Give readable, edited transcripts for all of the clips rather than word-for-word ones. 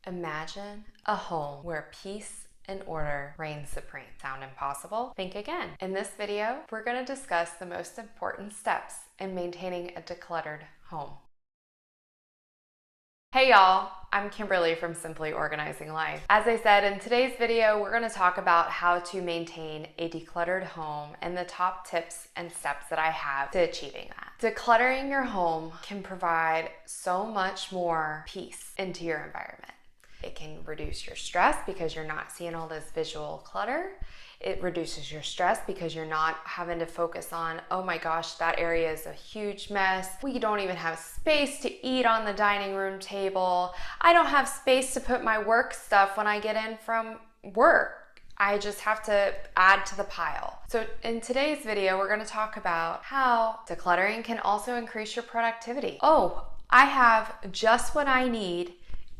Imagine a home where peace and order reign supreme. Sound impossible? Think again. In this video, we're going to discuss the most important steps in maintaining a decluttered home. Hey y'all, I'm Kimberly from Simply Organizing Life. As I said, in today's video, we're going to talk about how to maintain a decluttered home and the top tips and steps that I have to achieving that. Decluttering your home can provide so much more peace into your environment. It can reduce your stress because you're not seeing all this visual clutter. It reduces your stress because you're not having to focus on, oh my gosh, that area is a huge mess. We don't even have space to eat on the dining room table. I don't have space to put my work stuff when I get in from work. I just have to add to the pile. So in today's video, we're going to talk about how decluttering can also increase your productivity. Oh, I have just what I need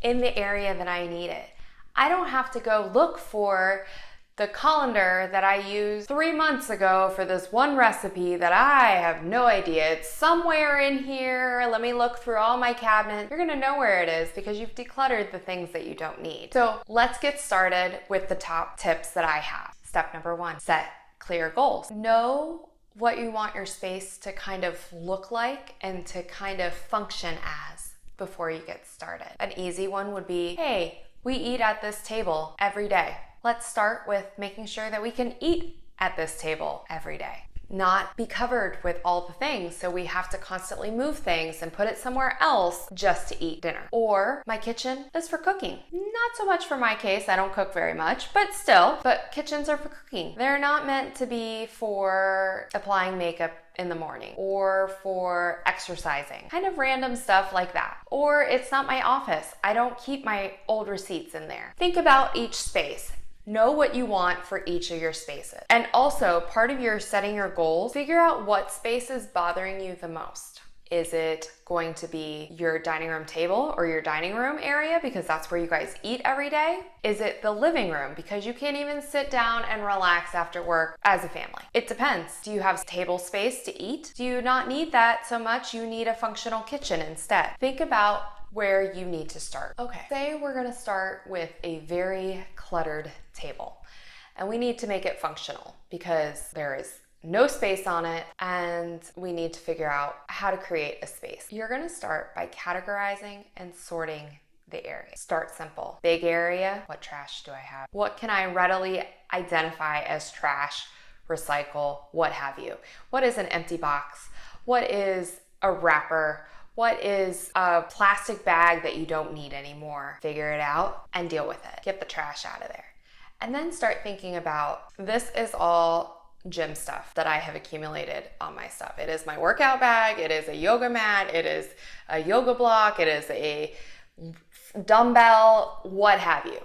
in the area that I need it. I don't have to go look for the colander that I used 3 months ago for this one recipe that I have no idea. It's somewhere in here. Let me look through all my cabinets. You're gonna know where it is because you've decluttered the things that you don't need. So let's get started with the top tips that I have. Step number 1, set clear goals. Know what you want your space to kind of look like and to kind of function as before you get started. An easy one would be, hey, we eat at this table every day. Let's start with making sure that we can eat at this table every day. Not be covered with all the things, so we have to constantly move things and put it somewhere else just to eat dinner. Or my kitchen is for cooking. Not so much for my case, I don't cook very much, but still, kitchens are for cooking. They're not meant to be for applying makeup in the morning or for exercising, kind of random stuff like that. Or it's not my office. I don't keep my old receipts in there. Think about each space. Know what you want for each of your spaces. And also, part of your setting your goals, figure out what space is bothering you the most. Is it going to be your dining room table or your dining room area because that's where you guys eat every day? Is it the living room because you can't even sit down and relax after work as a family? It depends. Do you have table space to eat? Do you not need that so much? You need a functional kitchen instead. Think about where you need to start. Okay, say we're gonna start with a very cluttered table and we need to make it functional because there is no space on it and we need to figure out how to create a space. You're gonna start by categorizing and sorting the area. Start simple. Big area, what trash do I have? What can I readily identify as trash, recycle, what have you? What is an empty box? What is a wrapper? What is a plastic bag that you don't need anymore? Figure it out and deal with it. Get the trash out of there. And then start thinking about, this is all gym stuff that I have accumulated on my stuff. It is my workout bag, it is a yoga mat, it is a yoga block, it is a dumbbell, what have you.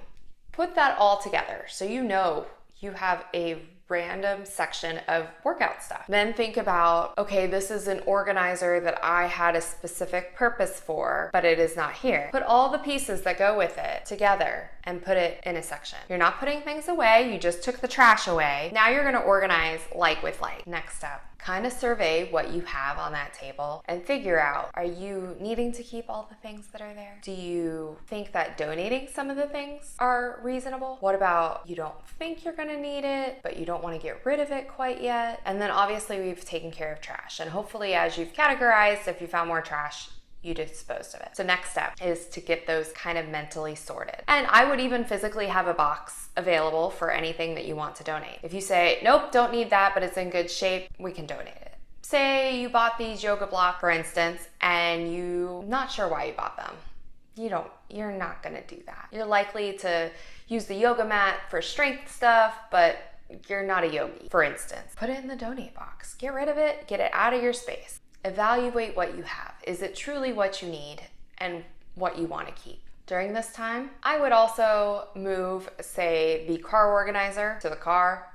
Put that all together so you know you have a random section of workout stuff. Then think about, okay, this is an organizer that I had a specific purpose for, but it is not here. Put all the pieces that go with it together and put it in a section. You're not putting things away, you just took the trash away. Now you're gonna organize like with like. Next step, kind of survey what you have on that table and figure out, are you needing to keep all the things that are there? Do you think that donating some of the things are reasonable? What about you don't think you're gonna need it, but you don't want to get rid of it quite yet? And then obviously we've taken care of trash, and hopefully as you've categorized, if you found more trash, you disposed of it. So next step is to get those kind of mentally sorted. And I would even physically have a box available for anything that you want to donate. If you say, nope, don't need that, but it's in good shape, we can donate it. Say you bought these yoga blocks, for instance, and you're not sure why you bought them. You're not gonna do that. You're likely to use the yoga mat for strength stuff, but you're not a yogi, for instance. Put it in the donate box. Get rid of it, get it out of your space. Evaluate what you have. Is it truly what you need and what you want to keep? During this time, I would also move, say, the car organizer to the car,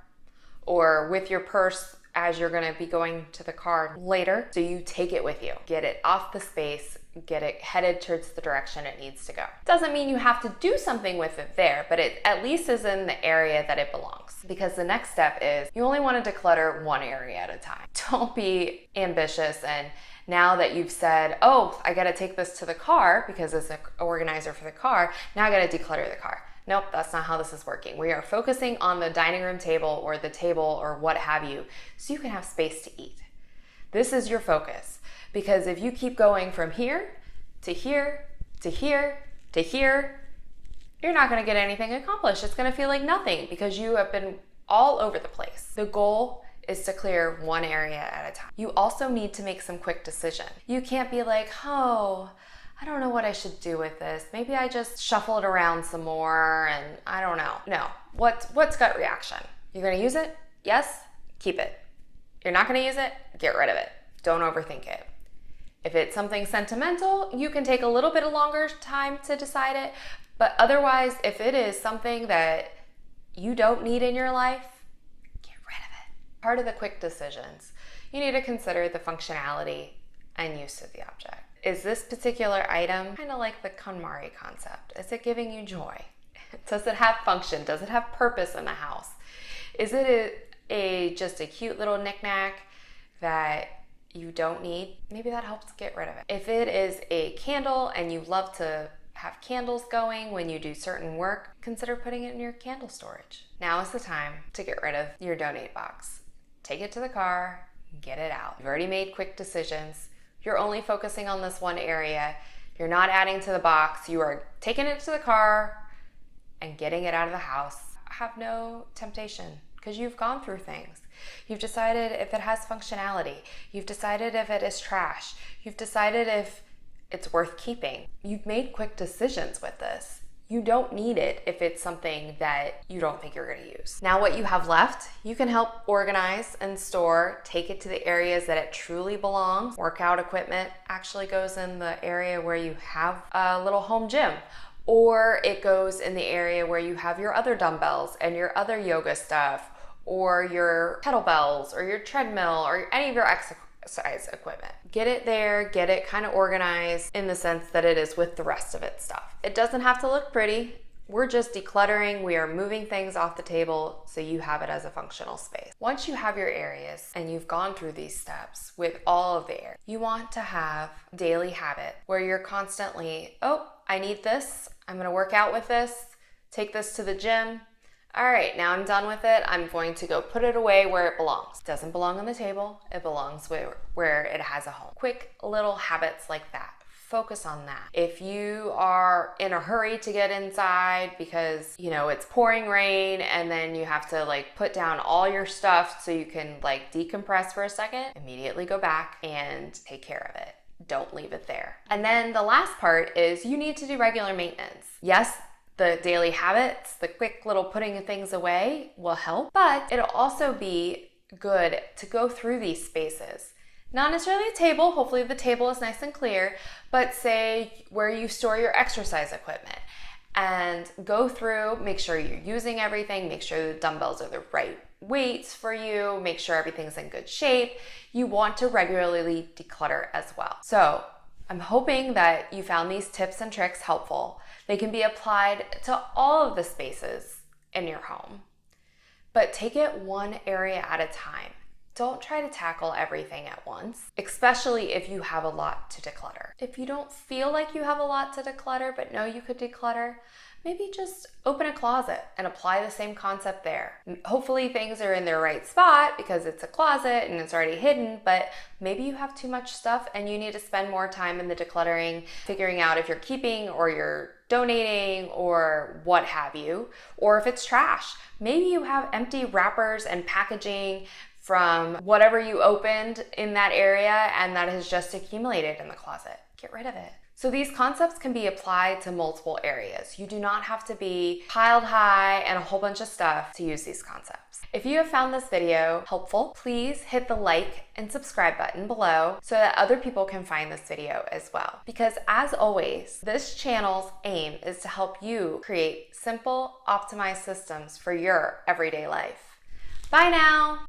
or with your purse as you're going to be going to the car later. So you take it with you. Get it off the space, get it headed towards the direction it needs to go. Doesn't mean you have to do something with it there, but it at least is in the area that it belongs. Because the next step is you only want to declutter one area at a time. Don't be ambitious and Now that you've said, oh, I gotta take this to the car because it's an organizer for the car, now I gotta declutter the car. Nope, that's not how this is working. We are focusing on the dining room table or the table or what have you, so you can have space to eat. This is your focus, because if you keep going from here to here to here to here, you're not gonna get anything accomplished. It's gonna feel like nothing because you have been all over the place. The goal is to clear one area at a time. You also need to make some quick decisions. You can't be like, oh, I don't know what I should do with this. Maybe I just shuffle it around some more and I don't know. No, what's gut reaction? You're gonna use it? Yes, keep it. You're not gonna use it? Get rid of it. Don't overthink it. If it's something sentimental, you can take a little bit of longer time to decide it, but otherwise, if it is something that you don't need in your life, get rid of it. Part of the quick decisions, you need to consider the functionality and use of the object. Is this particular item kind of like the KonMari concept? Is it giving you joy? Does it have function? Does it have purpose in the house? Is it just a cute little knickknack that you don't need? Maybe that helps get rid of it. If it is a candle and you love to have candles going when you do certain work, consider putting it in your candle storage. Now is the time to get rid of your donate box. Take it to the car, get it out. You've already made quick decisions. You're only focusing on this one area. You're not adding to the box. You are taking it to the car and getting it out of the house. Have no temptation because you've gone through things. You've decided if it has functionality. You've decided if it is trash. You've decided if it's worth keeping. You've made quick decisions with this. You don't need it if it's something that you don't think you're gonna use. Now what you have left, you can help organize and store, take it to the areas that it truly belongs. Workout equipment actually goes in the area where you have a little home gym, or it goes in the area where you have your other dumbbells and your other yoga stuff, or your kettlebells or your treadmill or any of your exercise equipment. Get it there, get it kind of organized in the sense that it is with the rest of its stuff. It doesn't have to look pretty. We're just decluttering. We are moving things off the table so you have it as a functional space. Once you have your areas and you've gone through these steps with all of the areas, you want to have daily habit where you're constantly, oh, I need this. I'm gonna work out with this, take this to the gym. All right, now I'm done with it. I'm going to go put it away where it belongs. It doesn't belong on the table. It belongs where it has a home. Quick little habits like that. Focus on that. If you are in a hurry to get inside because, it's pouring rain and then you have to put down all your stuff so you can decompress for a second, immediately go back and take care of it. Don't leave it there. And then the last part is you need to do regular maintenance. Yes, the daily habits, the quick little putting things away will help, but it'll also be good to go through these spaces. Not necessarily a table, hopefully the table is nice and clear, but say where you store your exercise equipment and go through, make sure you're using everything, make sure the dumbbells are the right weights for you, make sure everything's in good shape. You want to regularly declutter as well. So I'm hoping that you found these tips and tricks helpful. They can be applied to all of the spaces in your home, but take it one area at a time. Don't try to tackle everything at once, especially if you have a lot to declutter. If you don't feel like you have a lot to declutter, but know you could declutter, maybe just open a closet and apply the same concept there. Hopefully things are in their right spot because it's a closet and it's already hidden, but maybe you have too much stuff and you need to spend more time in the decluttering, figuring out if you're keeping or you're donating or what have you, or if it's trash. Maybe you have empty wrappers and packaging from whatever you opened in that area and that has just accumulated in the closet. Get rid of it. So these concepts can be applied to multiple areas. You do not have to be piled high and a whole bunch of stuff to use these concepts. If you have found this video helpful, please hit the like and subscribe button below so that other people can find this video as well. Because as always, this channel's aim is to help you create simple, optimized systems for your everyday life. Bye now.